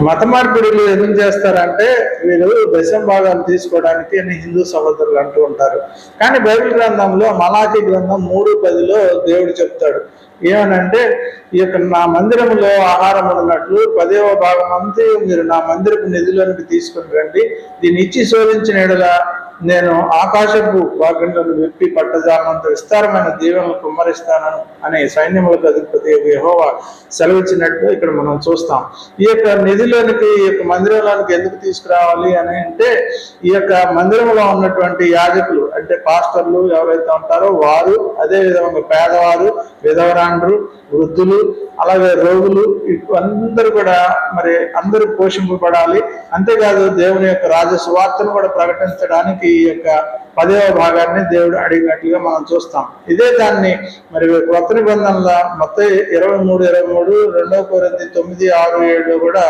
మత మార్పిడులు ఎందుకు చేస్తారంటే వీళ్ళు దశం భాగాలు తీసుకోవడానికి అని హిందూ సహోదరులు అంటూ ఉంటారు. కానీ బైబిల్ గ్రంథంలో మలాఖీ గ్రంథం 3:10లో దేవుడు చెప్తాడు ఏమనంటే, ఈ యొక్క నా మందిరములో ఆహారం ఉన్నట్లు 10వ భాగం అంతా మీరు నా మందిరపు నిధిలోనికి తీసుకుని రండి, దీన్ని ఇచ్చి శోధించిన ఎడల నేను ఆకాశపు వాకిళ్లను విప్పి పట్టజాలంత విస్తారమైన దీవెనలు కుమ్మరిస్తానని అనే సైన్యములకు అధిపతి యెహోవా సెలవిచ్చినట్టు ఇక్కడ మనం చూస్తాం. ఈ యొక్క నిధిలోనికి, ఈ యొక్క మందిరంలోనికి ఎందుకు తీసుకురావాలి అని అంటే, ఈ యొక్క మందిరంలో ఉన్నటువంటి యాజకులు అంటే పాస్టర్లు ఎవరైతే ఉంటారో వారు, అదే విధంగా పేదవారు, విధవరాండ్రు, వృద్ధులు, అలాగే రోగులు, అందరూ కూడా మరి అందరూ పోషింపబడాలి. అంతేకాదు దేవుని యొక్క రాజ సువార్తను కూడా ప్రకటించడానికి ఈ యొక్క 10వ భాగాన్ని దేవుడు అడిగినట్లుగా మనం చూస్తాం. ఇదే దాన్ని మరి కొత్త నిబంధనల మత్తయి 23:23, 2 కొరింథీ 9:6-7 కూడా